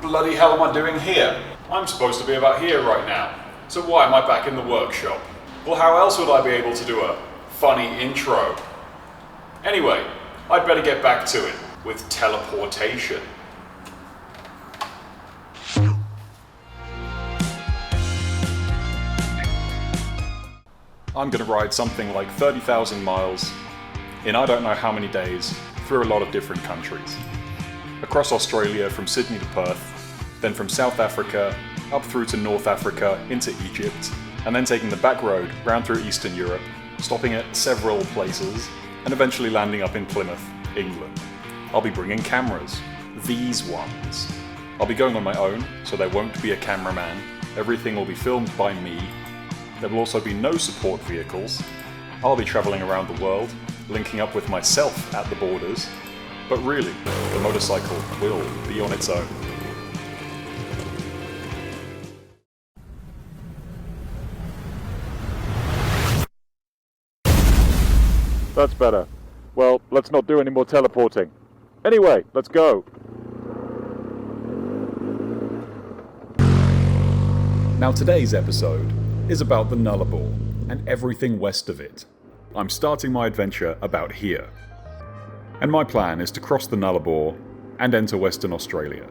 bloody hell am I doing here? I'm supposed to be about here right now. So why am I back in the workshop? Well, how else would I be able to do a funny intro? Anyway, I'd better get back to it with teleportation. I'm going to ride something like 30,000 miles in I don't know how many days through a lot of different countries. Across Australia from Sydney to Perth, then from South Africa up through to North Africa into Egypt, and then taking the back road round through Eastern Europe, stopping at several places, and eventually landing up in Plymouth, England. I'll be bringing cameras. These ones. I'll be going on my own, so there won't be a cameraman. Everything will be filmed by me. There will also be no support vehicles. I'll be travelling around the world, linking up with myself at the borders. But really, the motorcycle will be on its own. That's better. Well, let's not do any more teleporting. Anyway, let's go. Now today's episode is about the Nullarbor and everything west of it. I'm starting my adventure about here. And my plan is to cross the Nullarbor and enter Western Australia.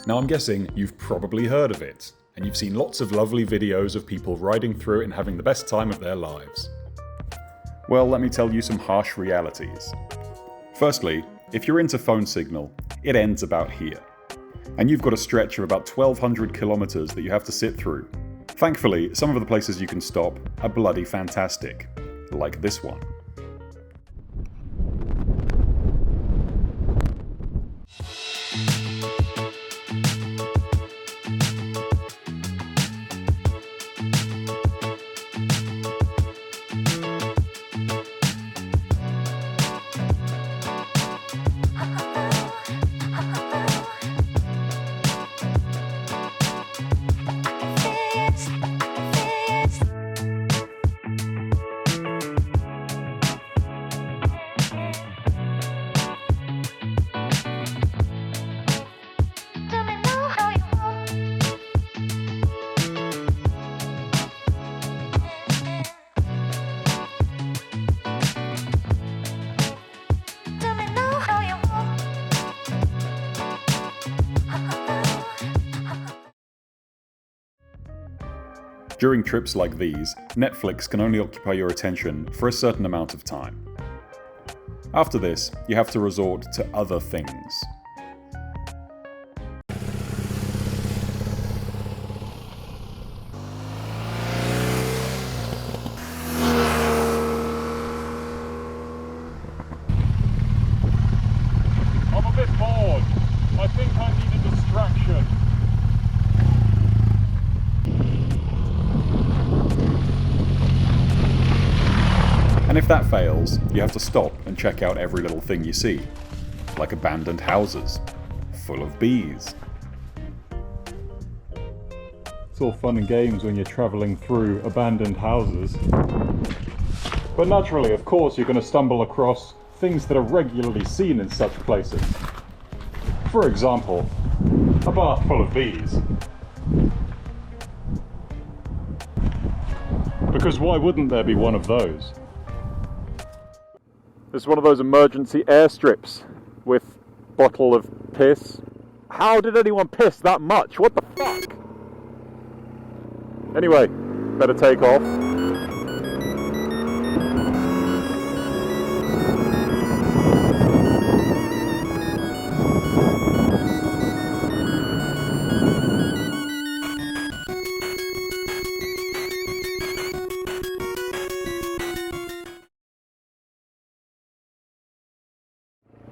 Now I'm guessing you've probably heard of it, and you've seen lots of lovely videos of people riding through it and having the best time of their lives. Well, let me tell you some harsh realities. Firstly, if you're into phone signal, it ends about here. And you've got a stretch of about 1,200 kilometers that you have to sit through. Thankfully, some of the places you can stop are bloody fantastic, like this one. During trips like these, Netflix can only occupy your attention for a certain amount of time. After this, you have to resort to other things. I'm a bit bored. I think I need a distraction. And if that fails, you have to stop and check out every little thing you see, like abandoned houses, full of bees. It's all fun and games when you're travelling through abandoned houses. But naturally, of course, you're going to stumble across things that are regularly seen in such places. For example, a bath full of bees. Because why wouldn't there be one of those? This is one of those emergency airstrips with bottle of piss. How did anyone piss that much? What the fuck? Anyway, better take off.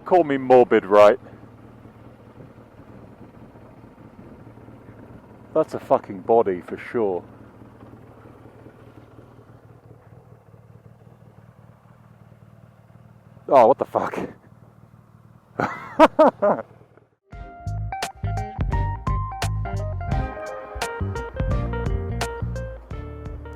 Call me morbid, right? That's a fucking body for sure. Oh, what the fuck?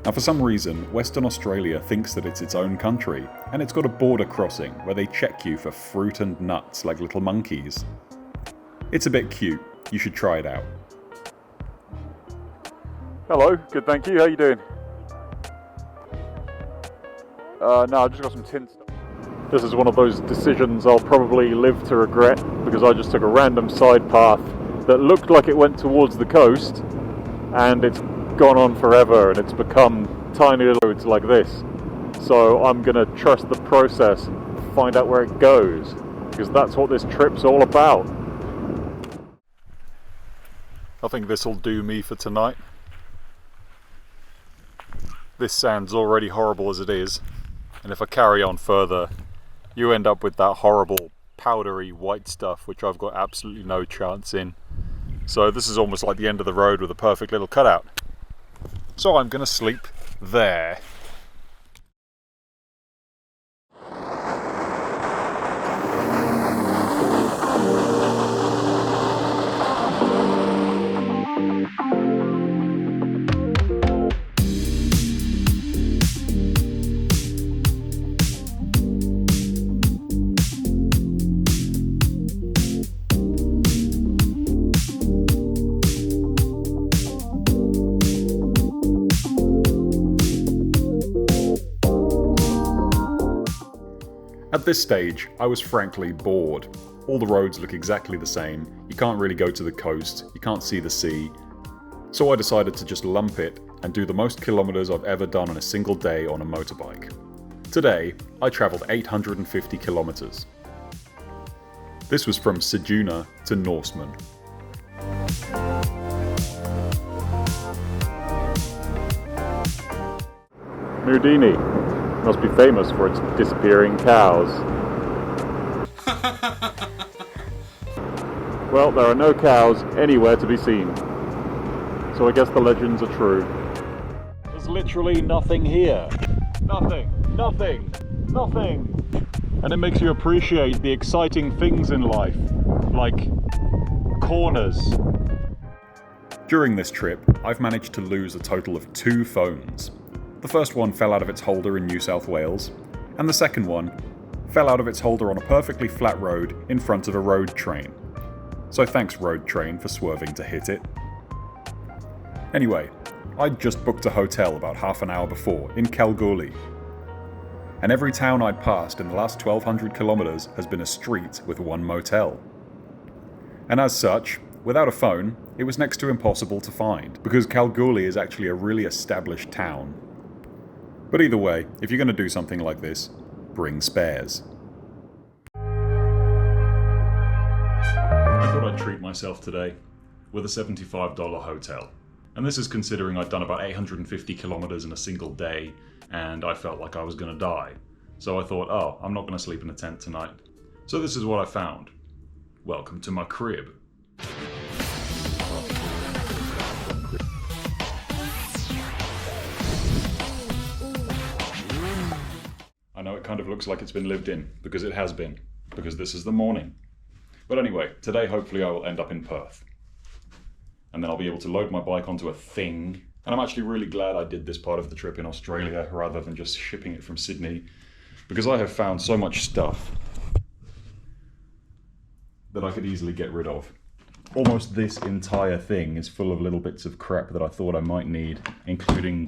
Now for some reason, Western Australia thinks that it's its own country, and it's got a border crossing where they check you for fruit and nuts like little monkeys. It's a bit cute. You should try it out. Hello, good, thank you. How you doing? No, I just got some tin stuff. This is one of those decisions I'll probably live to regret, because I just took a random side path that looked like it went towards the coast, and it's gone on forever and it's become tiny little roads like this. So I'm gonna trust the process and find out where it goes, because that's what this trip's all about. I think this will do me for tonight. This sounds already horrible as it is, and if I carry on further, you end up with that horrible powdery white stuff which I've got absolutely no chance in. So this is almost like the end of the road with a perfect little cutout. So I'm gonna sleep there. At this stage, I was frankly bored. All the roads look exactly the same, you can't really go to the coast, you can't see the sea. So I decided to just lump it and do the most kilometers I've ever done in a single day on a motorbike. Today, I travelled 850 kilometers. This was from Sigtuna to Norseman. Moodini must be famous for its disappearing cows. Well, there are no cows anywhere to be seen, so I guess the legends are true. There's literally nothing here. Nothing, nothing, nothing. And it makes you appreciate the exciting things in life, like corners. During this trip, I've managed to lose a total of 2 phones. The first one fell out of its holder in New South Wales, and the second one fell out of its holder on a perfectly flat road in front of a road train. So thanks, road train, for swerving to hit it. Anyway, I'd just booked a hotel about half an hour before in Kalgoorlie. And every town I'd passed in the last 1,200 kilometers has been a street with one motel. And as such, without a phone, it was next to impossible to find, because Kalgoorlie is actually a really established town. But either way, if you're going to do something like this, bring spares. I thought I'd treat myself today with a $75 hotel. And this is considering I'd done about 850 kilometers in a single day, and I felt like I was going to die. So I thought, oh, I'm not going to sleep in a tent tonight. So this is what I found. Welcome to my crib. I know it kind of looks like it's been lived in, because it has been, because this is the morning. But anyway, today hopefully I will end up in Perth. And then I'll be able to load my bike onto a thing. And I'm actually really glad I did this part of the trip in Australia rather than just shipping it from Sydney, because I have found so much stuff that I could easily get rid of. Almost this entire thing is full of little bits of crap that I thought I might need, including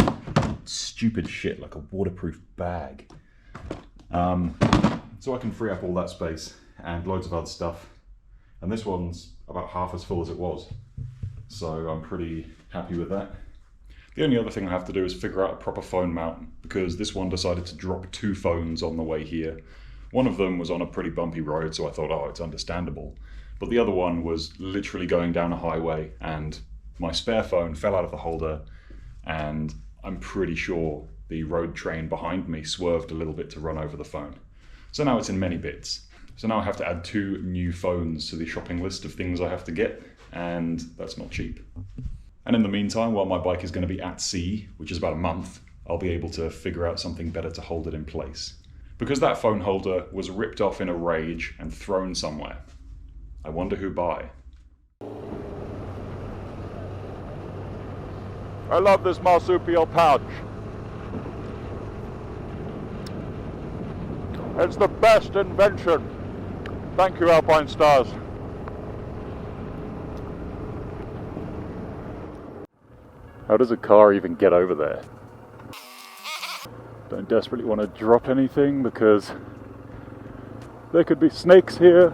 stupid shit like a waterproof bag. So I can free up all that space and loads of other stuff. And this one's about half as full as it was. So I'm pretty happy with that. The only other thing I have to do is figure out a proper phone mount, because this one decided to drop 2 phones on the way here. One of them was on a pretty bumpy road, so I thought, oh, it's understandable. But the other one was literally going down a highway, and my spare phone fell out of the holder, and I'm pretty sure the road train behind me swerved a little bit to run over the phone. So now it's in many bits. So now I have to add 2 new phones to the shopping list of things I have to get, and that's not cheap. And in the meantime, while my bike is going to be at sea, which is about a month, I'll be able to figure out something better to hold it in place. Because that phone holder was ripped off in a rage and thrown somewhere. I wonder who by. I love this marsupial pouch. It's the best invention. Thank you, Alpine Stars. How does a car even get over there? Don't desperately want to drop anything because there could be snakes here.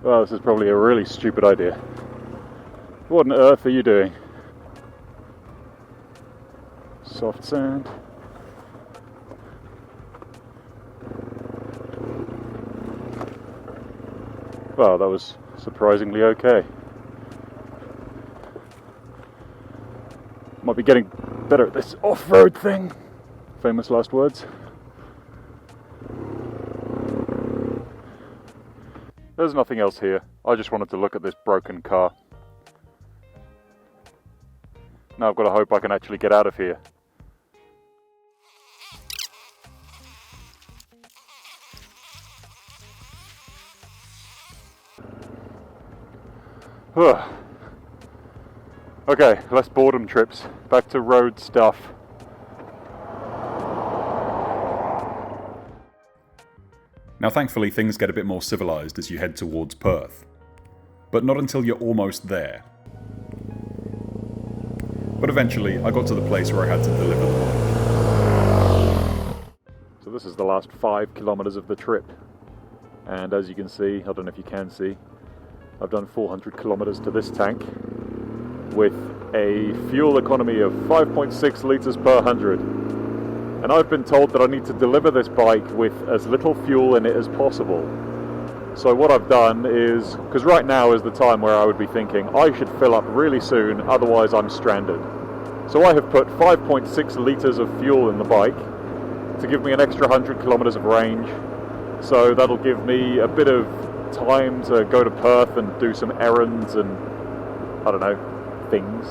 Well, this is probably a really stupid idea. What on earth are you doing? Soft sand. Well, that was surprisingly okay. Might be getting better at this off-road thing. Famous last words. There's nothing else here. I just wanted to look at this broken car. Now I've got to hope I can actually get out of here. Okay, less boredom trips. Back to road stuff. Now thankfully things get a bit more civilised as you head towards Perth. But not until you're almost there. But eventually I got to the place where I had to deliver the bike. So this is the last 5 kilometers of the trip. And as you can see, I don't know if you can see, I've done 400 kilometers to this tank with a fuel economy of 5.6 litres per 100. And I've been told that I need to deliver this bike with as little fuel in it as possible. So what I've done is, because right now is the time where I would be thinking I should fill up really soon, otherwise I'm stranded. So I have put 5.6 litres of fuel in the bike to give me an extra 100 kilometers of range. So that'll give me a bit of time to go to Perth and do some errands and, I don't know, things.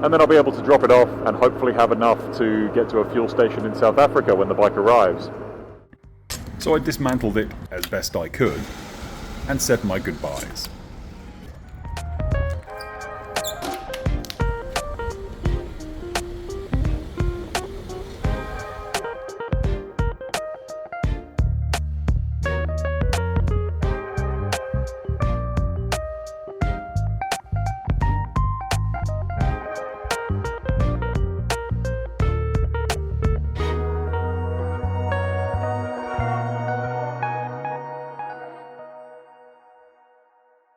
And then I'll be able to drop it off and hopefully have enough to get to a fuel station in South Africa when the bike arrives. So I dismantled it as best I could and said my goodbyes.